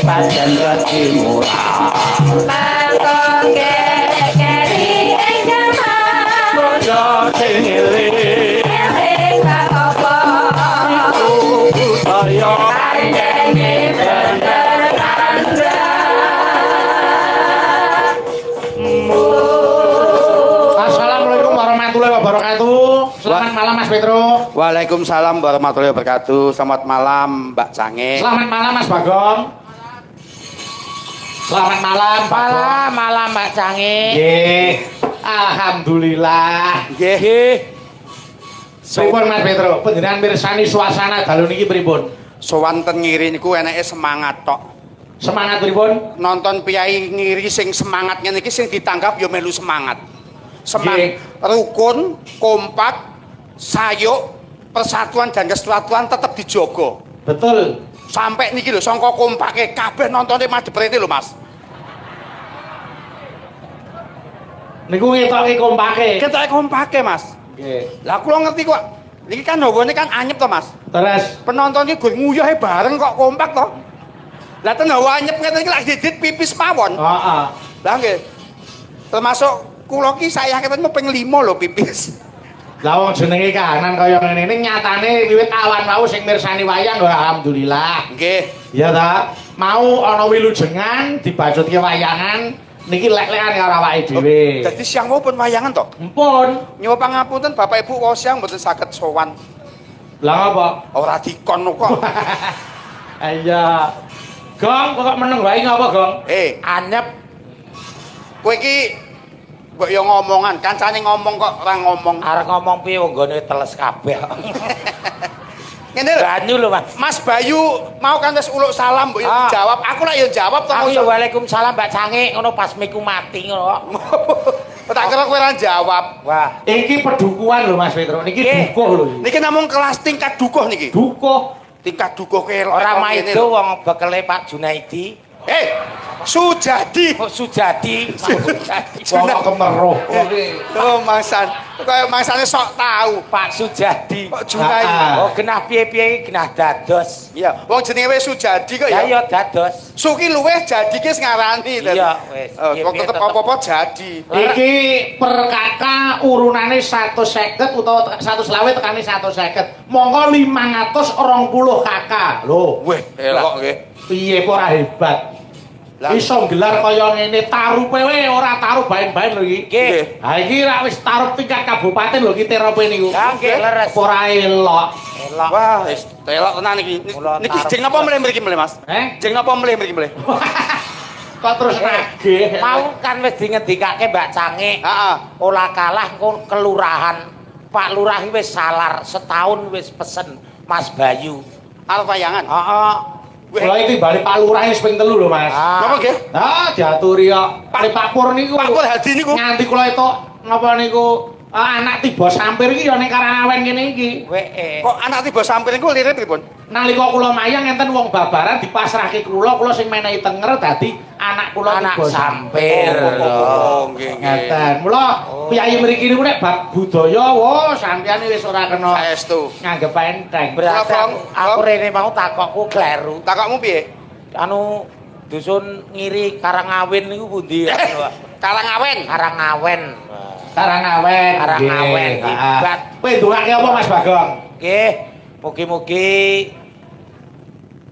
Pancen rezeki murah mangko keri ing jaman bojo sing eling gak apa saya kandhane bener kandha Assalamualaikum warahmatullahi wabarakatuh. Selamat malam Mas Petro. Waalaikumsalam warahmatullahi wabarakatuh. Selamat malam Mbak Cange. Selamat malam Mas Bagong. Selamat malam, malam Mbak Cange. Nggih. Alhamdulillah. Nggih. Pripun Mas Petro? Panjenengan mirsani suasana dalu niki pripun? Sowan ten ngiri niku eneke semangat tok. Semangat pripun? Nonton piyai ngiri sing semangat ngene iki sing ditanggap ya melu semangat. Semangat rukun, kompak, sayuk, persatuan dan kesatuan tetap dijogo. Betul. Sampai niki lho sangka kompake kabeh nontone madhep rene lho Mas. Niku ngetoke kompake. Ketoke kompake Mas. Nggih. Lah kula ngerti kok. Niki kan hawane kan anyep to Mas. Terus Penonton iki gur nguyuhe bareng kok kompak to. Lah ten hawa anyep ngene iki lak didit pipis mawon. Heeh. Lah nggih. Termasuk kula ki saya ketemu ping 5 lho pipis. Lah wong jenenge kahanan kaya ngene iki nyatane wiwit awan mau sing mirsani wayang lho alhamdulillah. Nggih. Iya ta? Mau ana wilujengan dibacutke wayangan niki lek-lekan karo awake dhewe. Dadi siang mau pun wayangan to? Empun. Nyuwun pangapunten Bapak Ibu kok siang mboten saged sowan. Lah apa? Ora dikon kok. Iya. Gong kok meneng wae ngapa, Gong? Anyep. Kowe iki kok ya ngomongan, kancane ngomong kok ora ngomong. Arek ngomong piye wong gone teles kabeh. Ngene lho. Banyu lho, Mas. Mas Bayu mau kan wis uluk salam mbok jawab. Aku lak ya jawab to. Aku ya Waalaikumsalam Mbak Cange ngono pas miku mati ngono. Tak kira kowe ora jawab. Wah, iki pedukuhan lho Mas Petro. Niki dukuh lho. Niki namung kelas tingkat dukuh niki. Dukuh. Tingkat dukuh ke ora maido wong bekele Pak Junaidi. Sujadi. Oh, Sujadi. Wong kemeruh. Oh, mangsan. Kaya mangsane sok tahu Pak Sujadi. Kok Junaidi. Oh, genah piye-piye genah dados. Iya, wong jenenge wis Sujadi kok Ya ya. ya dados. Suki luweh jadi ki ngarani. Iya, wis. Kok tetep apa-apa jadi. Iki per kakak urunane 150 utawa 120 tekane 150. Monggo 520 kakak. Lho, Weh, elok nggih. piye kok ora hebat. Iso gelar kaya ngene tarupe we ora taruh bain-bain lho iki. Nggih. Ha iki rak wis taruh tingkat kabupaten lho iki terope niku. Ya nggih leres. Ora elok. Elok. Wah, wis elok tenan iki. Niki jeng napa mleh mriki mleh, Mas? Jeng napa mleh mriki mleh? Kok terus nagih. Mau kan wis dingendikake Mbak Cange. Heeh. Olah kalah engko kelurahan. Pak Lurah wis salar setahun wis pesen Mas Bayu. Arep wayangan. Heeh. Kula iki bali Pak Lurah wis ping 3 lho, Mas. Napa nggih? Ah, diaturi kok. Kali Pak Pur niku. Pak Pur Hadi niku. Nganti kula etok napa niku anak tiba sampir iki ya ning Karanawen kene iki. Wee. Kok anak tiba sampir niku lirip pripun? Nalika kula mayang enten wong babaran dipasrahke kula sing menehi tenger dadi anak kula Anak tiba sampir. Oh, nggih nggih. Ngeten. Mula piyai mriki niku nek bab budaya, wah sampeyan wis ora kena Saestu. nganggep enteng. Berarti Bang, aku rene mau takokku kleru. Takokmu piye? Anu dusun Ngiri Karangawin niku pundi? Karangawen. Karangawen. Karangawen. Karangawen. Hebat. Kowe ndongake apa Mas Bagong? Nggih, mugi-mugi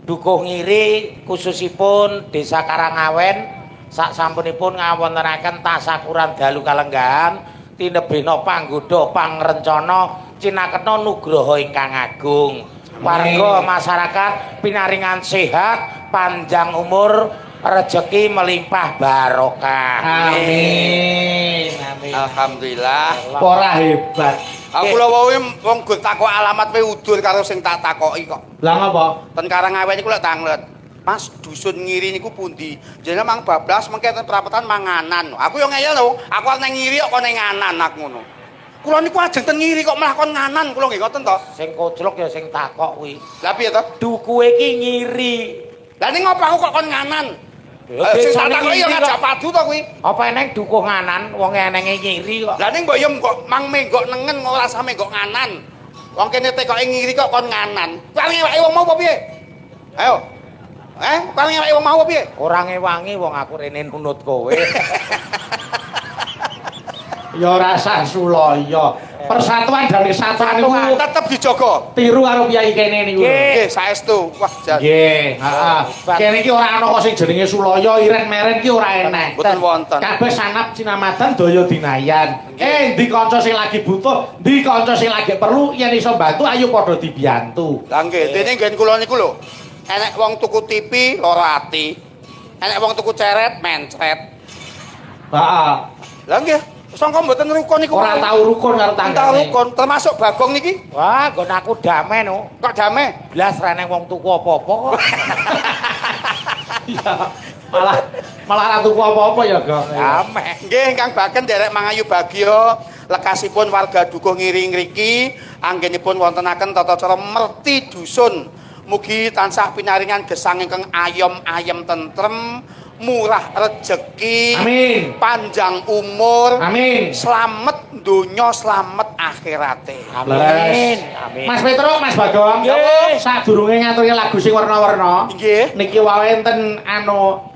Dukuh Ngiri khususipun Desa Karangawen sak sampunipun ngawontenaken tasakuran dalu kalenggahan tinebena panggoda pangrencana cinaketna nugraha ingkang agung. Warga masyarakat pinaringan sehat, panjang umur, rezeki melimpah barokah. Amin. Amin. Alhamdulillah. Ora hebat. Aku lho wae wong go takok alamat wae udur karo sing tak takoki kok. Lah ngapa? Ten Karangawen iku lek tanglet. Mas dusun Ngiri niku pundi? Jenenge mang bablas mengke ten prapatan manganan. Aku yo ngeyel lho. Aku arep nang Ngiri kok ning nganan aku ngono. Kula niku ajeng ten Ngiri kok malah kon nganan kula nggih ngoten to. Sing koclok ya sing takok kuwi. Lah piye to? Dukuhe iki Ngiri. Lah ning ngopo aku kok kon nganan? Sing tak takoki yo ngajak padu to kuwi. Apa eneng dukuh nganan wong enenge Ngiri kok. Lah ning mbok yo kok mang menggok nengen ora sampe menggok nganan. Wong kene tekoke Ngiri kok kon nganan. Paling awake wong mau apa piye? Ayo. Paling awake wong mau apa piye? Ora ngewangi wong aku rene nunut kowe. Ya ora sah sulaya. Persatuan dan kesatuan niku tetep dijaga. tiru karo piyai kene niku. Nggih, saestu. Wah, jan. Nggih, heeh. Kene iki ora ana kok sing jenenge sulaya, iren-meren ki ora enak. Mboten wonten. Kabeh sanap cinamadan daya dinayan. Ndi kanca sing lagi butuh, ndi kanca sing lagi perlu yen iso bantu ayo padha dibiyantu. Lah nggih, dene nggen kula niku lho. Enek wong tuku TV lara ati. Enek wong tuku ceret mencret. Heeh. Lah nggih, sangka mboten rukun niku. Ora tau rukun karo tanggane. Ora rukun, termasuk Bagong niki. Wah, nggon aku damai no. Kok damai? Blas rene wong tuku apa-apa kok. Ya, malah ra tuku apa-apa ya, Gong. Damai. Nggih, Kang Bagen derek Mangayu Bagyo, lekasipun warga Dukuh Ngiri ngriki anggenipun wontenaken tata cara merti dusun. Mugi tansah pinaringan gesang ingkang ayem-ayem tentrem, murah rezeki, Amin. panjang umur, Amin. slamet donya, slamet akhirate. Amin. Amin. Mas Petro, Mas Bagong. Nggih. Sadurunge ngaturi lagu sing warna-warna. Nggih. Niki wae enten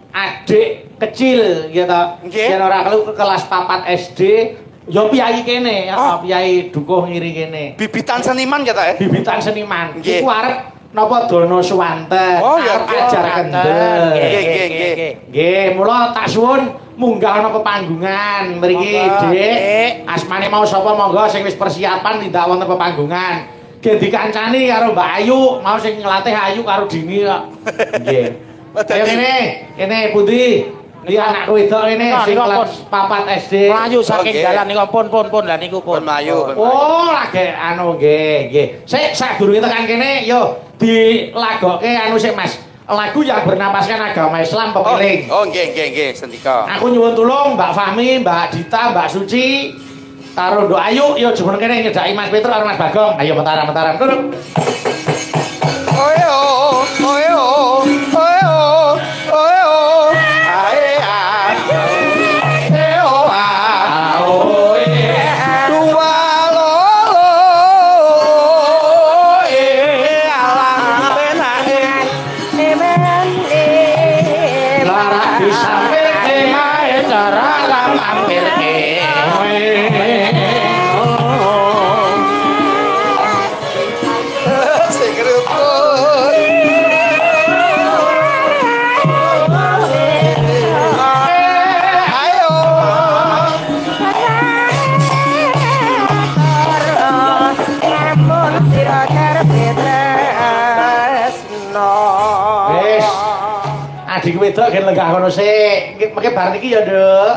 adik kecil gitu. Nggih. Yen ora kelu kelas 4 SD, ya piyai kene, ya piyai Dukuh Ngiri kene. Bibitan seniman ya ta? Bibitan seniman. Nggih. Iku arep napa Dono Suwanten. Oh, ya, arep ajar kendel. Nggih. Nggih, mula tak suwun munggah ana pepanggungan mriki, Dik. Asmane mau sapa monggo sing wis persiapan tindak wonten pepanggungan. Nggih dikancani karo Mbak Ayu, mau sing ngelatih Ayu karo Dini kok. Nggih. Ayo kene pundi? Iki anakku wedok kene sing kelas 4 SD. Mlayu saking Oke. dalan niku pun lah niku pun. Pun mlayu. Oh, lagi anu nggih, nggih. Sik sadurunge tekan kene yo dilagokke anu sik Mas. Lagu yang bernapaskan agama Islam pepiling. Oh, nggih, sendika. Aku nyuwun tulung Mbak Fahmi, Mbak Dita, Mbak Suci karo Nduk Ayu yo jebul kene nyedaki Mas Petro karo Mas Bagong. Ayo mentaran-mentaran. Turun. Oyo, oyo, oyo, oyo. Ae ah. Eo ah. Dua lolo. Alang benake. Lara disampirke mae cara lam ampirke. Sing rukun. Ayo. Wis. Adik wedok gen lenggah kono sik. Mengke bar niki ya, Nduk.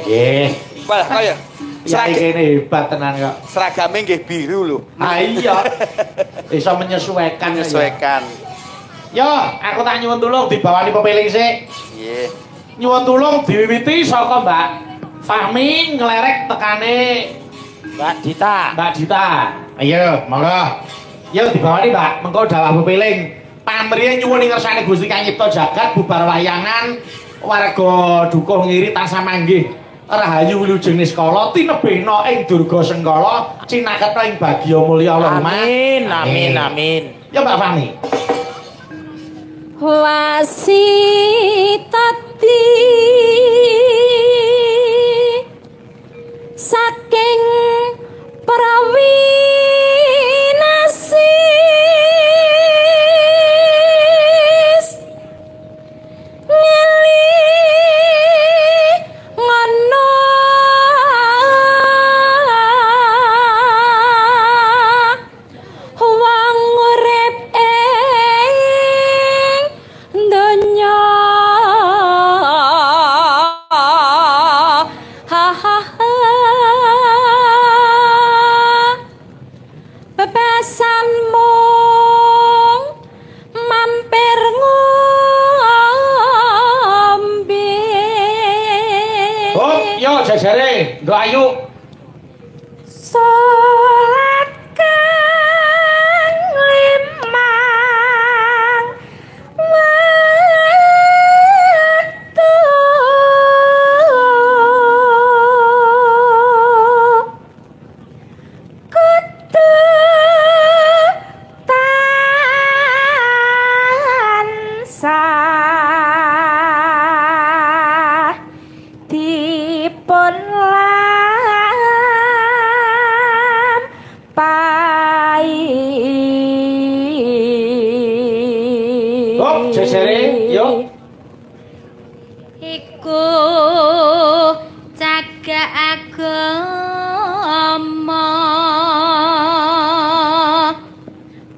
Nggih. Wah, kaya Ya kene hebat tenan kok. seragame nggih biru lho. Ah iya. Iso menyesuaikan. Menyesuaikan. Yo, aku tak nyuwun tulung dibawani pepiling sik. Nggih. Nyuwun tulung diwiwiti saka Mbak Fahmi nglerek tekane Mbak Dita. Mbak Dita. Ayo, monggo. Yo dibawani, Mbak. Mengko dawuh pepiling. Pamrih nyuwun ing ngersane Gusti Kang Nyipta Jagat bubar wayangan warga Dukuh Ngiri tansah manggih rahayu wilujeng niskala tinebena ing durga sengkala cinaketha ing bagya mulya Allahumma. Amin, amin, amin. Ya Mbak Fahmi. Wasit Oh, yo jajare, ndok ayu. Salat kang limang waktu kudu tansah dipun lampahi. Oh, jajare, yo. Iku cagak agama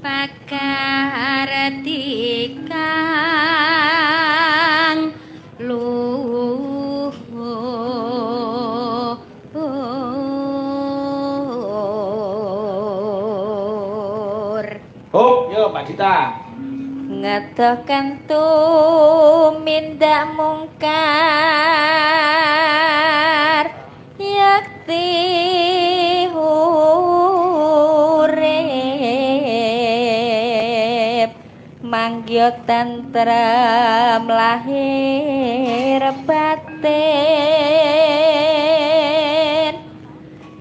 pakarti kang luhur. Oh, yo Mbak Dita. Ngetokan tumindak mungkar yakti urip manggya tentrem lahir batin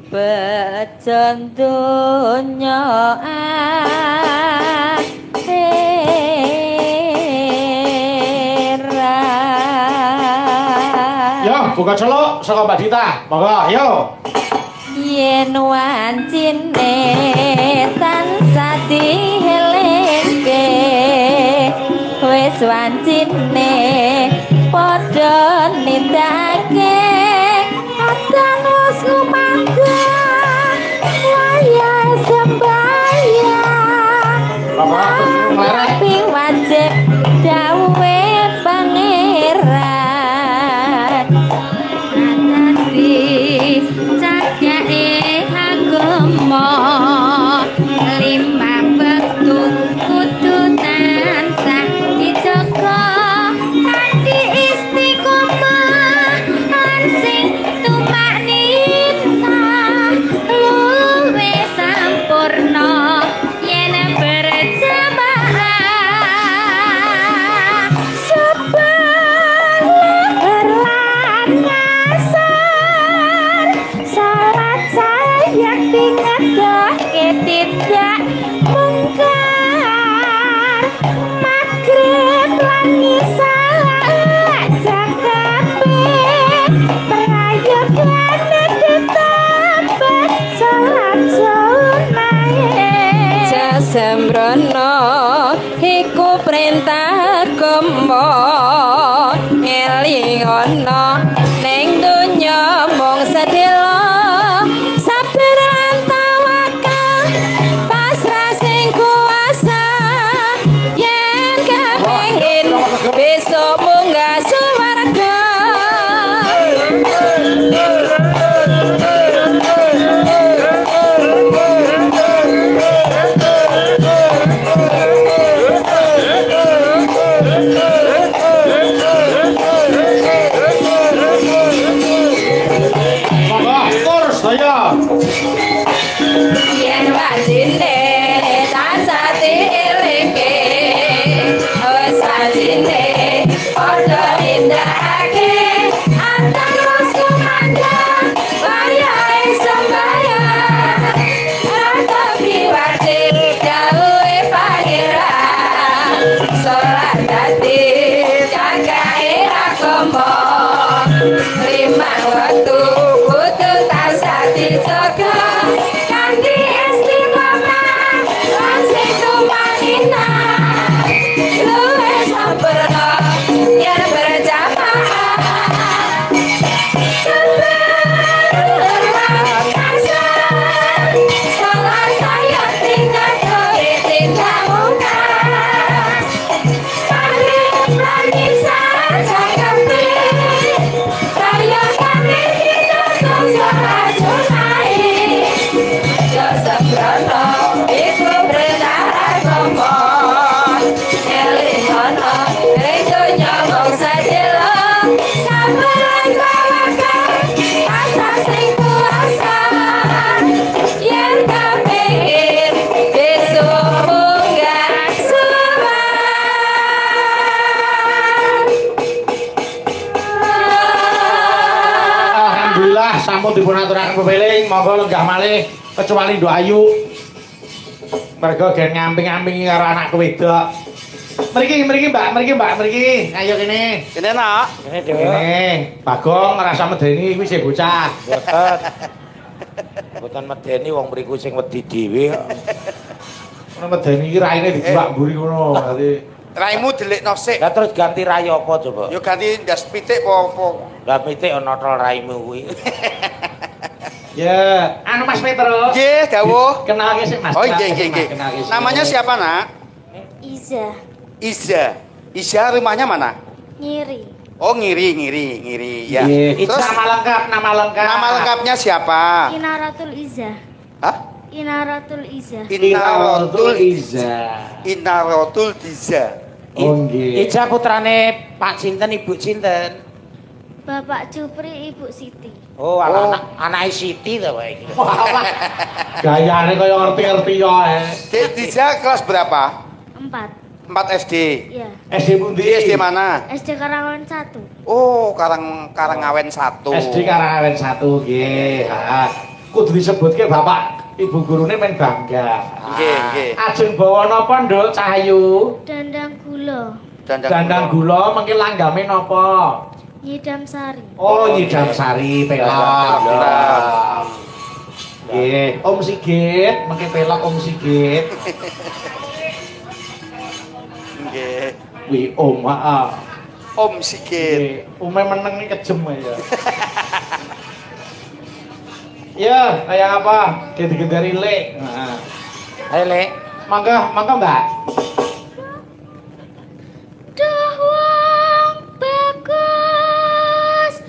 bejon donya Buka celuk saka Mbak Dita. Monggo, yo. Yen wancine tansah dihelingke wis wancine padha nindakake adan wis lumampah wayahe sembayang tapi wajib dawuhe pangeran cagake agama limang wektu kudu tansah dijaga kanthi istiqomah lan sing tumaknina luwe sampurna yen berjamaah sebab berlangasar salat saya tindakke tidak mungkar magrib lan isya kabeh prayogane ditambah salat sunah sembrono iku perintah agama elingono ning donya mung sedelo sabar tawakal pasrah sing kuasa yen kepengin besok munggah swarga. Yen wajine tansah dielingke wis wajine padha nindakake antar wis kumandhang wayahe sembayang tapi wajib dawuhe pangeran salat dadi cagake agama limang wektu kudu tansah dijaga kanthi istiqomah lan sing tumanina luwih sampurna yen berjamaah salat saya tindakke tidak mungkar magrib lan isya kabeh prayogane ditambah salat sunah sembrono iku perintah agama elingono ing donya mung sedelo sabar lan tawakal Wah, sampun dipunaturaken pepeling, monggo lenggah malih kecuali Nduk Ayu. Mergo gen ngamping-ngampingi karo anakku wedok. Mriki Mbak. Ayo kene. Kene nak. Kene dhewe. Kene. Bagong ngrasa medeni kuwi sing bocah. Mboten. Mboten medeni wong mriku sing wedi dhewe kok. Ono medeni iki raine dibuak mburi ngono. Dadi Raimu delikno sik. Lah terus ganti rai apa coba? Yo ganti ndas pitik apa? Lah pitik ana tol raimu kuwi. ya, anu Mas Petro. Nggih, dawuh. Kenalke sik Mas. Oh, nggih. Namanya siapa, Nak? Iza. Iza rumahnya mana? Nyiri. Oh, ngiri ya. Itu nama lengkap. Nama lengkapnya siapa? Inaratul Iza. Hah? Inaratul Iza. Inaratul Diza. Oh nggih. Ija putrane Pak sinten Ibu sinten? Bapak Jupri, Ibu Siti. Oh, anake Siti to wae iki. Gayane kaya ngerti-ngerti yo Dek Diza kelas berapa? 4. 4 SD. Iya. SD pundi? SD mana? SD Karangan 1. Oh, Karangawen 1. SD Karangawen 1 nggih. Heeh. Kudu disebutke Bapak Ibu gurune men bangga. Nggih. Ajeng bawa napa, Nduk Cahayu? Dandang gula. Dandang gula mengki langgame napa? Nyidam Sari. Oh, Nyidam Sari pelok. Nggih, Om Sigit, mengki pelok Om Sigit. Nggih. Wi Om, heeh. Om Sigit. Ume meneng iki kejem ya. Ya, kayak apa? Gede-gederi lek. Heeh. Ayo Lek. Mangga Mbak. Duh wong bagus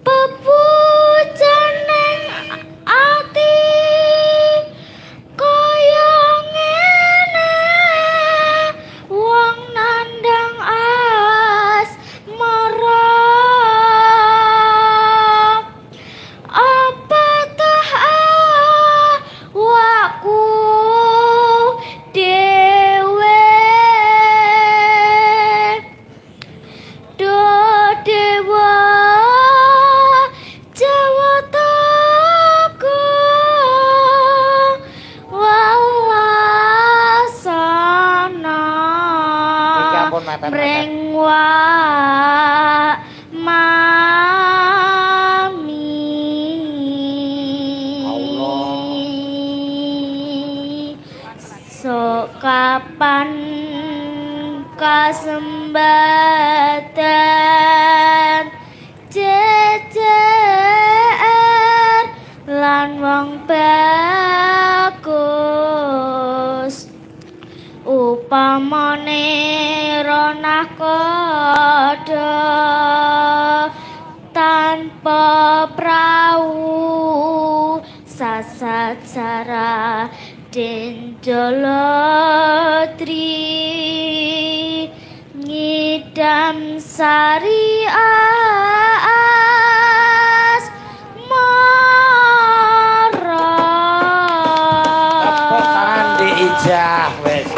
pepujan ning ati kaya ngene wong nandang asmara apa tah awakku dewe do dewa Jawa Tengah wawasana Iki ampun mepet-mepet. mrengwa mami sok kapan kasembatan jejer lan wong bagus upamane ronah kodo tanpa prau sasacara dendolotri ngidam sari as mara Tepuk tangan di Ijah wis.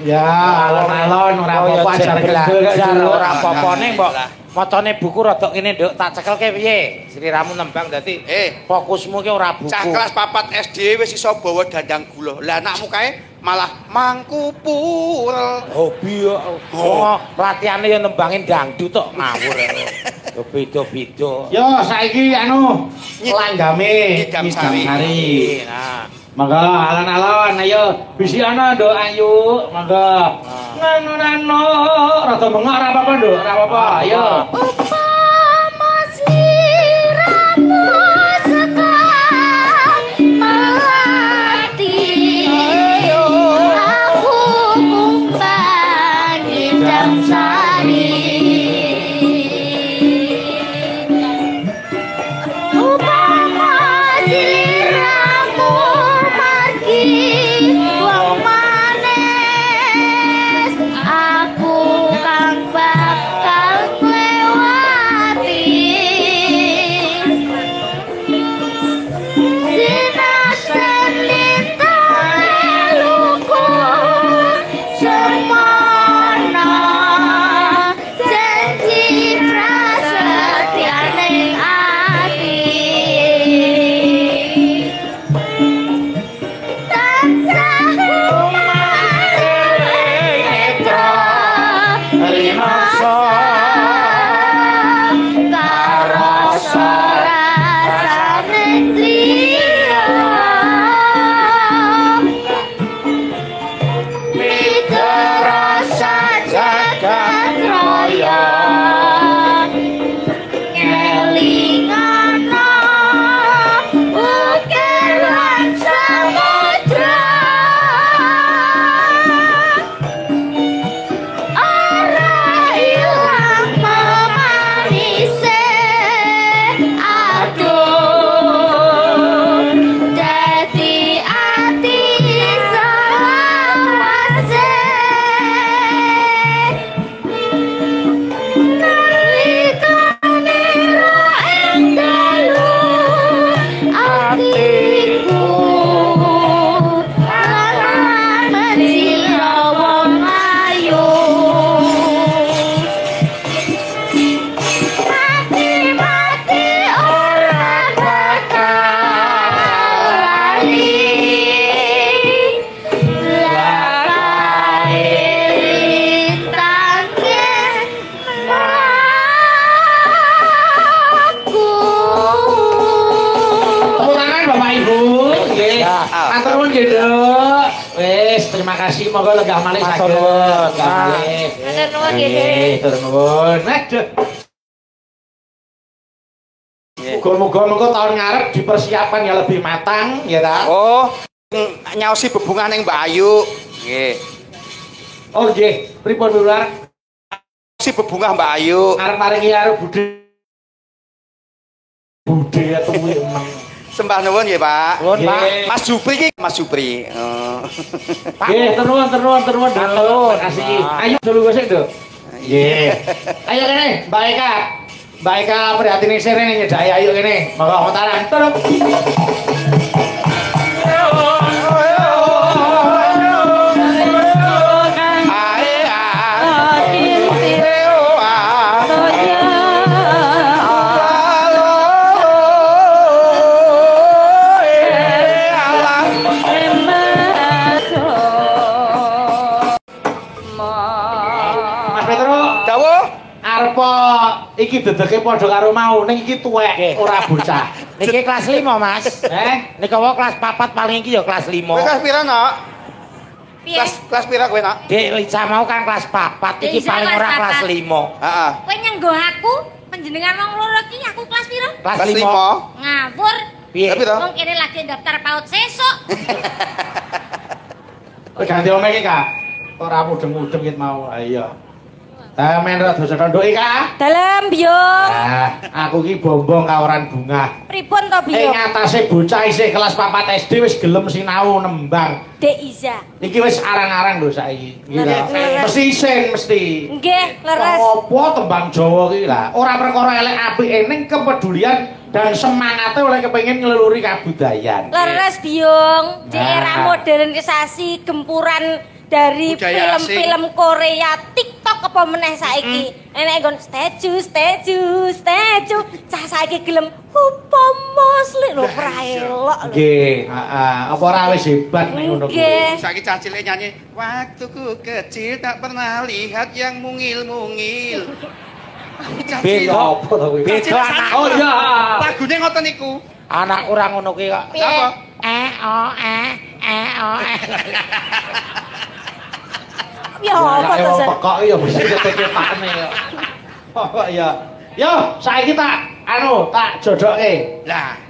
Ya, alon-alon ora Oh, ya, apa-apa ajar belajar, kendel ora apa-apa ning mbok macane buku rada ngene Nduk tak cekelke piye sliramu nembang dadi fokusmu ki ora buku. Cah kelas 4 SD wis iso bawa dandang gula. Lah anakmu kae malah mangkupul. Hobi kok. Oh, latihane ya nembangin dangdut tok ngawur. Yo beda-beda. Yo, saiki anu langgame Nyidam Nyidam Sari. Sari. Nah, Mangga alon-alon ayo bisi ana Nduk Ayu. Mangga. Nanu rada bengok ora apa-apa Nduk, ora apa-apa. Ayo. upama sliramu sekali melati aku mumbang Nyidam Sari upama sliramu margi wong manis aku kang bakal nglewati nggih, Nduk. Wis, terima kasih monggo lenggah malih saged. Lenggah malih. Matur nuwun nggih, Dik. Matur nuwun. Aduh. Muga-muga tahun ngarep dipersiapkan ya lebih matang, ya ta? Oh, nyaosi bebungan yang Mbak Ayu. Nggih. Oh nggih, pripun Lurah? Si bebungah Mbak Ayu. Arep maringi arep budhe tuwi emang. Sembah nuwun nggih, Pak. Nuwun, Pak. Mas Jupri iki, Mas Jupri. Nggih, ternuwun. Terima kasih. Ayo dulu sik, Nduk. Nggih. Ayo kene, Mbak Eka. Mbak Eka prihatine sirene nyedhaki ayo kene. Monggo mataran. Turun. Iki dedeke padha karo mau, ning iki tuwek ora bocah. Niki kelas 5, Mas. Nika wae kelas 4 paling iki ya kelas 5. Kowe kelas pira, Nak? Piye? Kelas pira kowe, Nak? Dek Lica mau kan kelas 4, iki Lica paling kelas ora 4. kelas 5. Heeh. Kowe nyenggo aku panjenengan wong loro iki aku kelas piro? Kelas Kelas 5. Ngawur. Piye? Tapi toh? Wong kene lagi daftar PAUD sesuk. Kowe ganti omeh iki, Kak. Ora mudeng-mudeng ket mau. Ayo. Men rada sedondok iki, Kak. Dalem Byung. Nah, aku iki bombong kawaran bunga. Pripun to Ing Byung? atase bocah isih kelas 4 SD wis gelem sinau nembang. Dek Iza. Iki wis arang-arang lho saiki. Leres. Mesti isin mesti. Nggih, leres. Apa tembang Jawa ki lah. Ora perkara elek apike ning kepedulian dan semangatnya oleh kepengin ngeleluri kabudayan. Leres Byung. Di Nah. era modernisasi gempuran dari Budaya film-film Korea, TikTok apa meneh saiki. Enek nggon statue. Cah saiki gelem upama slik lho praelok lho. Nggih, heeh. Apa ora wis hebat nek ngono kuwi. Nggih. Saiki cah cilik nyanyi, "Waktuku kecil tak pernah lihat yang mungil-mungil." Cah cilik. Beda apa to kuwi? Beda anak. Oh iya. Lagune ngoten niku. Anak ora ngono kuwi kok. Piye? Apa? Ya apa to, Sir? Pekok ya mesti ketekane ya. Kok ya. Yo, saiki tak tak jodoke. Lah,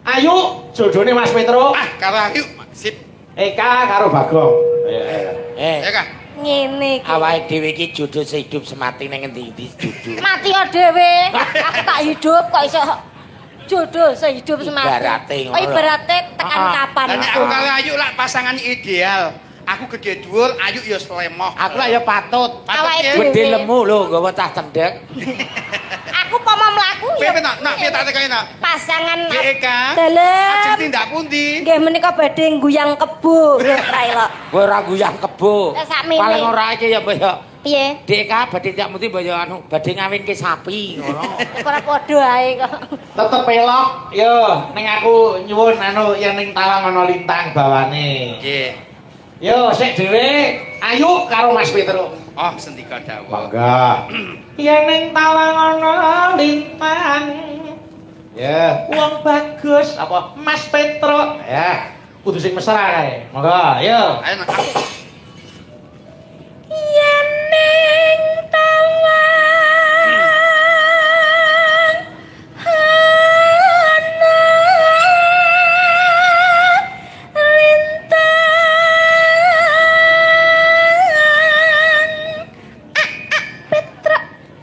Ayu jodone Mas Petro. karo Ayu sip. Eka karo Bagong. Ya Kak. Ngene iki. Awake dhewe iki jodoh sehidup semati ning endi-endi jodoh. Mati yo dhewe. Aku tak hidup kok iso jodoh sehidup semati. Ibarate ngono. Oh ibarate tekan kapan? Lah nek aku karo Ayu lak pasangan ideal. Aku gede dhuwur, Ayu ya slemoh. Aku lah ya patut. Awake Patut ya. Gede lemu lho nggawa cah cendhek. Aku pomo mlaku ya. Piye nak piye tak tekani nak? Pasangan Eka. Ajeng dalem. tindak pundi? Nggih menika badhe guyang kebo praelok. Kowe ora guyang kebo. Lah sakmene. Paling ora iki ya mbah ya. Piye? Dek badhe tiap muti mbah ya anu badhe ngawinke sapi ngono. Ora padha ae kok. Tetep pelok. Yo, ning aku nyuwun yen ning tawang ana lintang bawane. Nggih. Yo, sik dhewe Ayu karo Mas Petro. Oh, sendika dawuh. Mangga. Yen ning tawang ana lintang. Ya, wong bagus apa Mas Petro. Ya, kudu sing mesra kae. Mangga, yo. Ayo nak aku. Yen ning tawang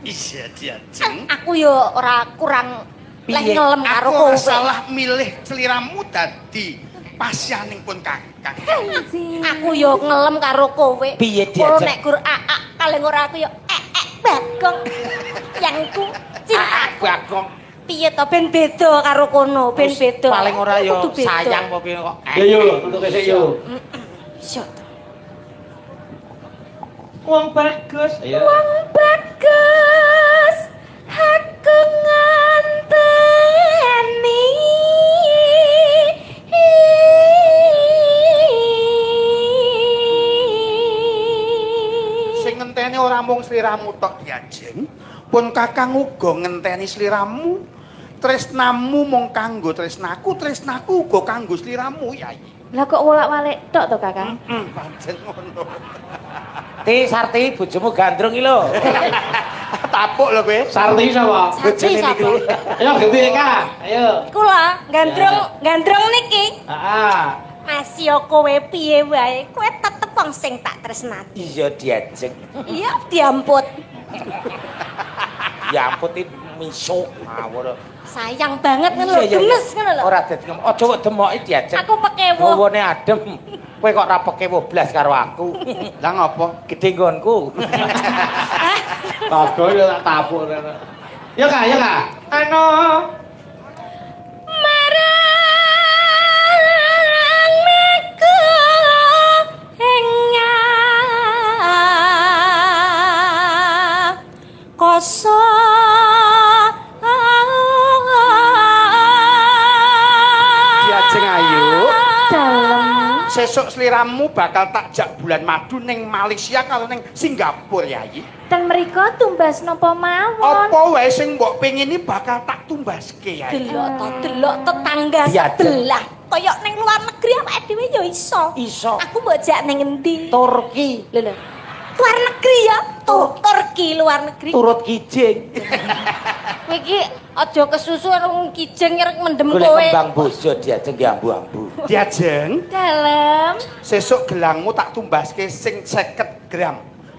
Iya diajeng. aku yo ora kurang leh Piye? ngelem karo Aku kowe. ora salah milih celiramu dadi pasyaning pun Kakang. Aku yo ngelem karo kowe. Piye Ora diajeng? nek gur kaleng ora aku yo Bagong. Yangku cintaku. Bagong. Piye to ben beda karo kono, ben beda. Paling ora ya Kudu beda. sayang apa piye kok. Ya yo, tutuke sik yo. Iso to. Wong bagus. Ayo. Wong bagus aku nganteni. Sing ngenteni ora mung sliramu tok diajeng, pun Kakang uga ngenteni sliramu. Tresnamu mung kanggo tresnaku, tresnaku uga kanggo sliramu, Yai. Lah kok wolak-walik tok to, Kakang? Pancen ngono. Sarti bojomu gandrung iki lho. Tapuk lho kowe. Sarti sapa? Sarti sapa? Ayo ganti Kak. Ayo. Kula gandrung niki. Heeh. Mas yo kowe piye wae? Kowe tetep wong sing tak tresnani. Iya diajeng. Iya diamput. Ya ampun iki misuk ngawur. Sayang banget ngono lho, gemes ngono lho. Ora dadi ngomong. Aja kok demoki diajeng. Aku pekewuh. Wone adem. Kowe kok ora pekewuh blas karo aku. Lah ngopo? Gedhe nggonku. Bagus yo tak tapuk rene. Ya Kak, ya Kak. Ano. Marang meku henya koso Diajeng ayu. dalem. Sesuk sliramu bakal tak jak bulan madu ning Malaysia karo ning Singapura Yayi. Dan mereka tumbas napa mawon. Apa wae sing mbok pengini bakal tak tumbaske Yayi. Delok tetangga Iya, sebelah. Kaya ning luar negeri awake dhewe ya iso. Iso. Aku mbok jak ning endi? Turki. Lho. Luar negeri ya? Turki luar negeri. Turut kijing. Kowe iki aja kesusu wong kijeng nyerek mendem Golek kowe. kembang bojo diajeng ki ambu-ambu. Diajeng. Dalem. Sesuk gelangmu tak tumbaske sing 50 gram.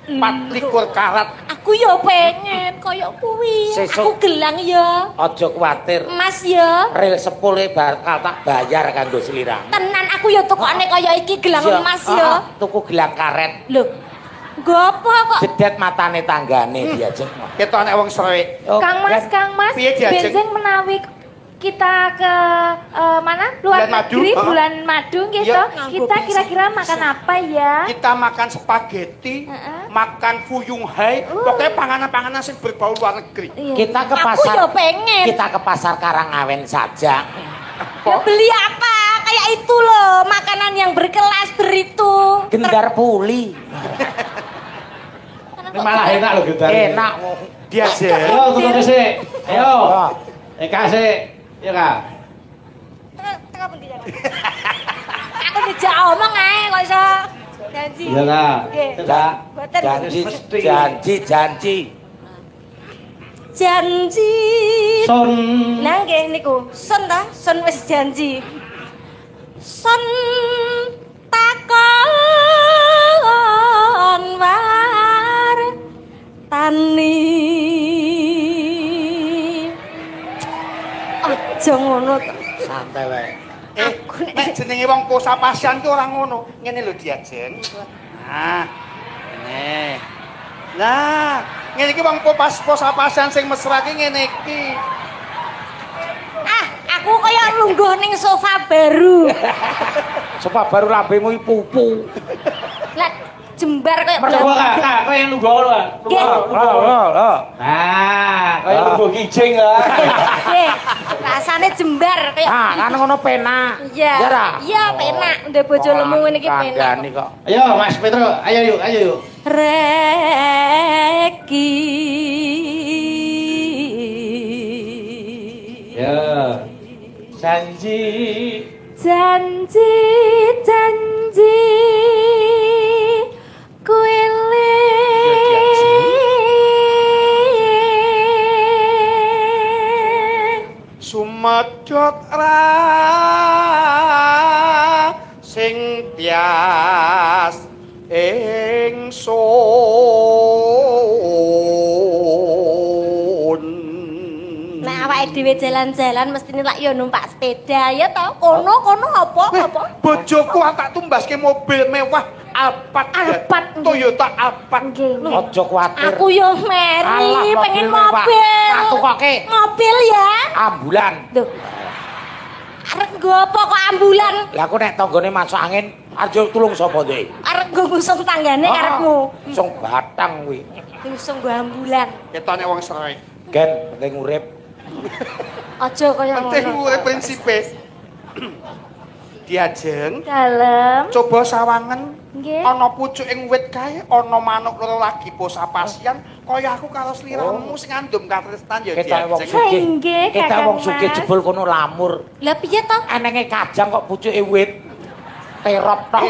24 karat. Aku ya pengen kaya kuwi. Sesuk. Aku gelang ya. Aja kuwatir. Emas ya. Ril 10 bakal tak bayar kanggo sliramu. Tenan aku ya tukokne kaya iki gelang emas ya. Tuku gelang karet. Lho. Gopo kok? Jedet matane tanggane diajeng. Ketok nek wong srewek. Kang Mas, Piye diajeng? bensin menawi kita ke mana? Luar Bulan madu? negeri, Heeh. bulan madu gitu. Iya. Kita kira-kira makan apa ya? Kita makan spaghetti, Heeh. makan fuyung hai, pokoknya panganan-panganan sing berbau luar negeri. Iya. Kita ke Aku pasar. ya pengen. Kita ke pasar Karangawen saja. Ya beli apa? Kayak itu loh, makanan yang berkelas beritu. Gendar puli. Ini malah enak lho gedar. Enak. Diajeng. Ayo turun sik. Ayo. Kasih. Ya Kak. Tengah pundi ya? Aku dijak omong ae kok iso. Janji. Iya Kak. Nggih. Kak. Boten. Janji. Janji. Son. Nah nggih niku, sun ta? Sun wis janji. Sun takon war tani. Aja ngono to. Santai wae. Nek jenenge wong posapasian ki ora ngono. Ngene lho Diajeng. Nah. Ngene. Lah, ngene iki wong posapasian sing mesra ki ngene iki. Ah, aku kaya lungguh ning sofa baru. Sopa baru lambemu pupu. Lah jembar kaya Coba Kak, kok yang nunggu lho. Nah, kayak nunggu kijing lah. Nggih, rasane jembar kaya. Ah, kan ngono penak. Iya. Ya ra? Iya, penak. Ndek bojo lemu ngene iki penak. Kandhani kok. Ayo Mas Petro, ayo yuk. Reki. Ya. Janji. Janji kuwi Sumedhot ra sing tias ingsun. Nah, awake dhewe jalan-jalan mestine lak yo numpak sepeda ya to. Kono apa? Bojoku tak tumbaske mobil mewah Alphard. Toyota Alphard. Nggih. Aja kuwatir. Aku yo meri Alah, pengen mobil mewah. mobil. Tak tukoke. Mobil ya. Ambulan. Duh. Arep nggo apa kok ambulan? Lah aku nek tanggane masuk angin, arep tulung sapa dhek? Arep nggo ngusung tanggane karepmu. Sing batang kuwi. Ngusung nggo ambulan. Ketone wong srewek. Gen penting urip. Aja kaya Penting ngono. urip prinsipe. Diajeng. Dalem. Coba sawangen Nggih. ana pucuking wit kae ana manuk loro lagi posapasian kaya aku karo sliramu sing ngandum katresnan ya Kita wong Diajeng. sugih. Nggih, Kita Kakang wong sugih Mas. jebul kono lamur. Lah piye to? Enenge kajang kok pucuke wit. terop tok.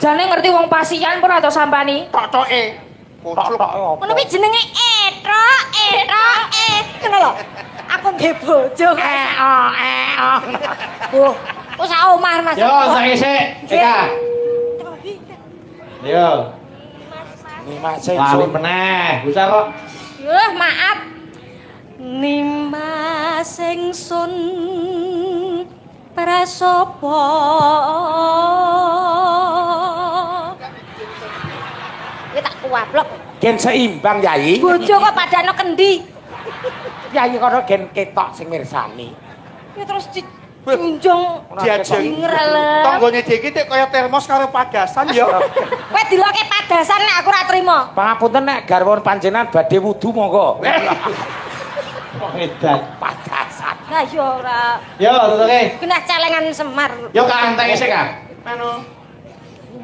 Jane ngerti wong pasian pun atau sampani? Tok-toke. Tok-tok. Ngono kuwi jenenge etrok. Ngono lho. Aku ndek bojo. Oh, wis sak omah Mas. Yo, sak isik. Eka. Yo. Mas Lali meneh. Bisa kok. Maaf. Nimas ingsun prasopo. Iki tak kuwablok. Gen seimbang Yai. Bojo kok padane kendi. Yai kono gen ketok sing mirsani. Ya terus dijunjung Diajeng. ngrelep. Tanggane dhewe iki kaya termos karo pagasan ya. Kowe diloke padasan nek aku ora trima. Pangapunten nek garwa panjenengan badhe wudu monggo. Edan. Padasan. Lah ya ora. Yo, tutuke. Kena celengan Semar. Yo kantek isik Kak.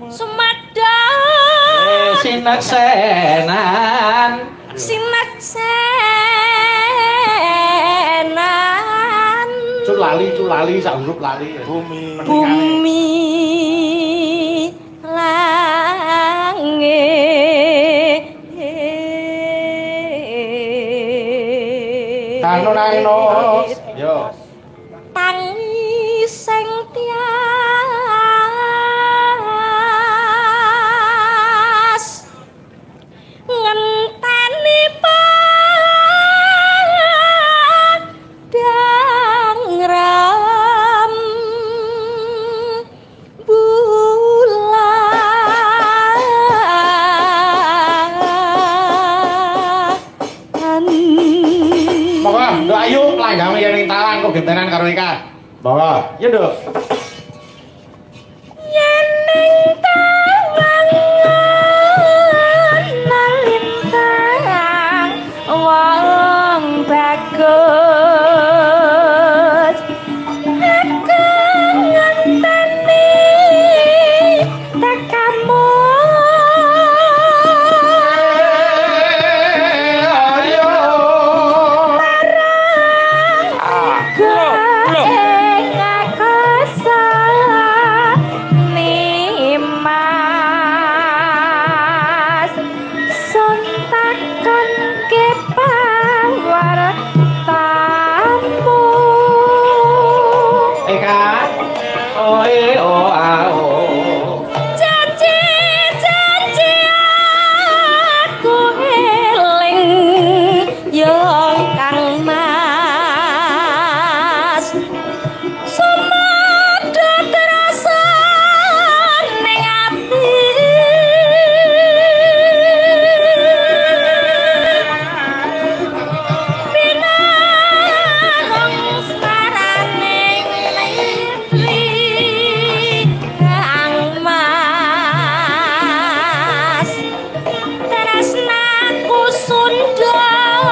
Sumedang. Sinaksenan. Sinaksenan. Culali sak huruf lali. Bumi. Bumi langit. Kanunano. Yo. Tangi sing tias ngenteni padang ram bulan. Monggo, Nduk Ayu langgang yen ning talang kok gentenan karo Eka. Monggo. Yo, Nduk. Yen ning talang nalintang wong bagus aku ngenteni tekamu. Ayo. Ing aku nimas sontakon ke pawartamu. Eka. Oh ao. Janji aku eling yo Kang Mas. Sumada terasa ning ati. Pinarong sarane litri Kang Mas. Tresnaku sundal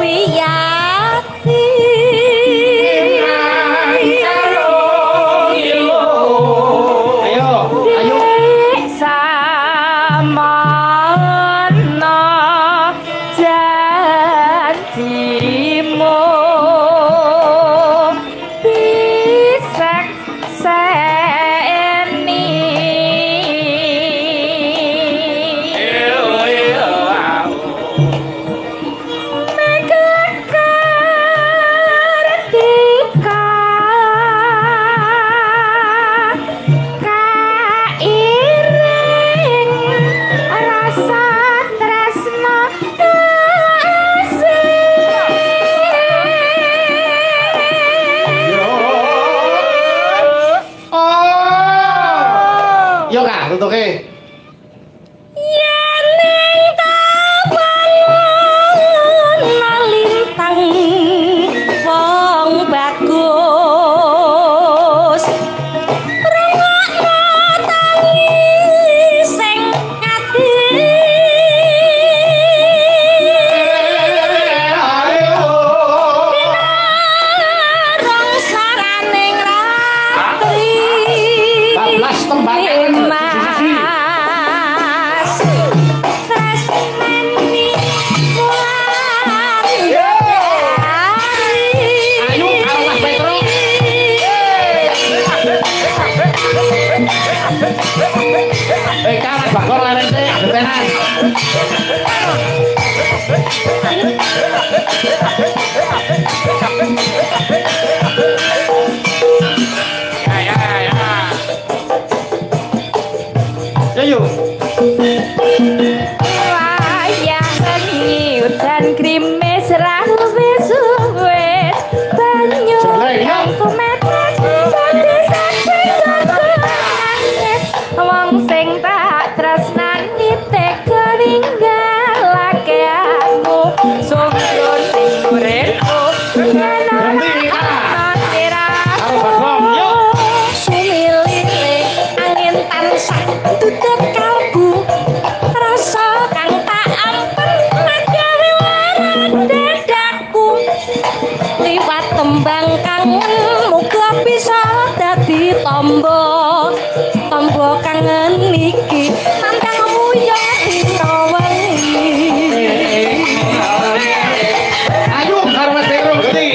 wiyati. Ayo. Samana janjimu bisek seni. Megakardika kairing rasa tresna Oh. Yo Kak, tutuke. yen ning tawangun nalintang wong bagus rungokno tangi sing ati. Pinarong saraning ratri Bablas tembakan. Mas tembang kangen muga bisa dadi tombo kangen iki nandang uyah dina wengi. Ayo karo Mas Petro gede.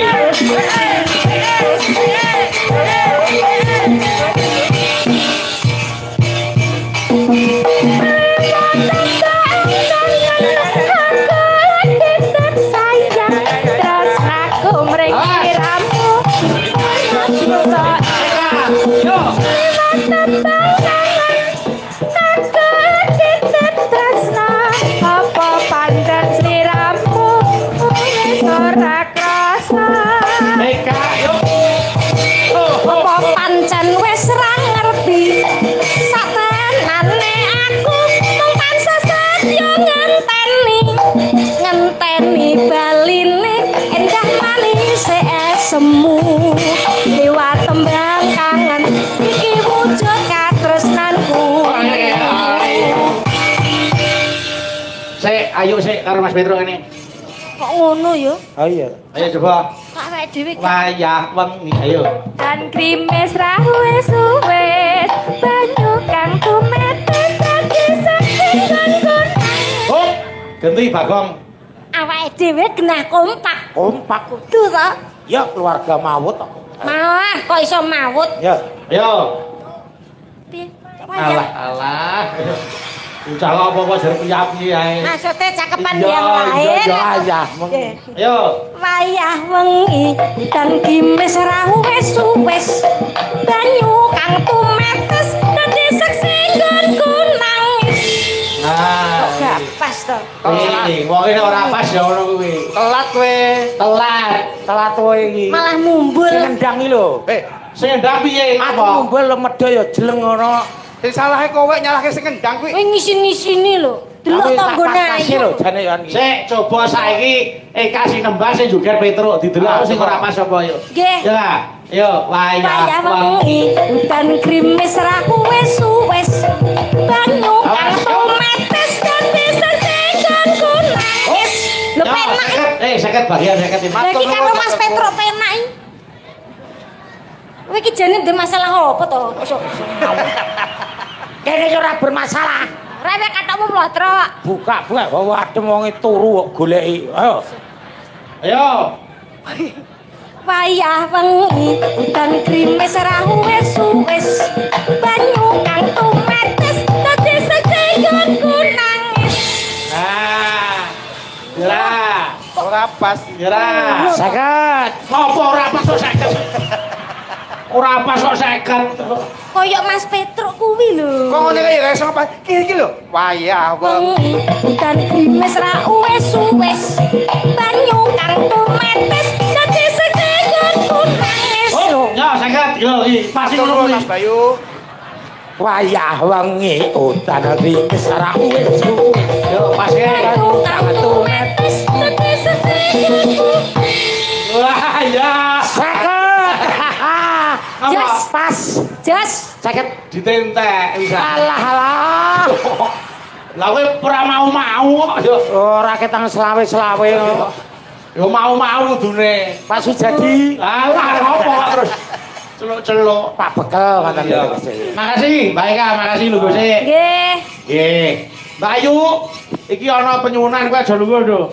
Pancen wis ra ngerti satenane aku mung tansah setya ngenteni baline endah manis semu liwat tembang kangen iki wujud katresnanku. Ayo sik karo Mas Petro kene. Kok ngono ya? Oh iya. Ayo coba. Kak awake dhewe Wayah wengi ayo. Dan krimis rawe suwes banyu kang tumetes dadi saksi nggon. Oh, ganti Bagong. awake dhewe genah kompak. Kompak. Kudu to? Ya keluarga mawut kok. Malah kok iso mawut. Ya. Ayo. Piye? Alah. Ucap apa-apa jar piye ae. Maksude cakepan Iya, yang lain. Ya. Ayo. Wayah wengi dan kimis ra wis banyu kang tumetes dadi saksi nggonku nangis. Nah, Gak pas to. wong iki ora pas ya ngono kuwi. Telat kowe. Telat kowe iki. Malah mumbul. Sing ndang iki lho. Sing ndang piye? Aku mumbul medho ya jeleng ngono. Sing salahe kowe nyalahke sing ngendang kuwi. Kowe ngisin-ngisini lho. Delok tanggone ayu. lho jane ya iki. Sik, coba saiki kasih nembang sing joget Petro didelok sing ora pas apa yo. Nggih. Ya, yo Wayah wengi udan krimis ra wis banyu kang tumetes dadi saksi nggonku nangis. Lho penak. Seket bagian seket ini. Lagi karo Mas Petro penak iki. Kowe iki jane ndek masalah apa to? Kene ora bermasalah. Rene katamu mlotrok. Buka, adem wonge turu kok goleki. Ayo. Ayo. Wayah wengi udan krimis ra wis banyu kang tumetes dadi saksi nggonku nangis. Nah. Jera. Ora pas. Jera. Seket. Apa ora pas kok seket? Ora pas kok seket. Koyok Mas Petro kuwi lho. Kok ngene iki iso apa? Iki lho. Wayah wengi. Dan krimis ra wis banyu kang tumetes dadi saksi nggonku nangis. Oh, ya seket. Yo, iki pasti ngono kuwi. Mas Bayu. Wayah wengi udan krimis ra wis. Yo, pas ke. Banyu kang tumetes dadi saksi nggonku. Wah, ya. Seket. Jas. Pas. Jas. Seket. Ditentek bisa. Alah. Lah kowe ora mau-mau kok yo. Ora ketang selawe-selawe. Yo mau-mau kudune. Pas jadi. Alah apa kok terus celuk-celuk. Pak Bekel ngoten lho. Makasih, Mbak Eka, makasih lho Gus. Nggih. Nggih. Mbak Ayu, iki ana penyuwunan kowe aja lunga lho.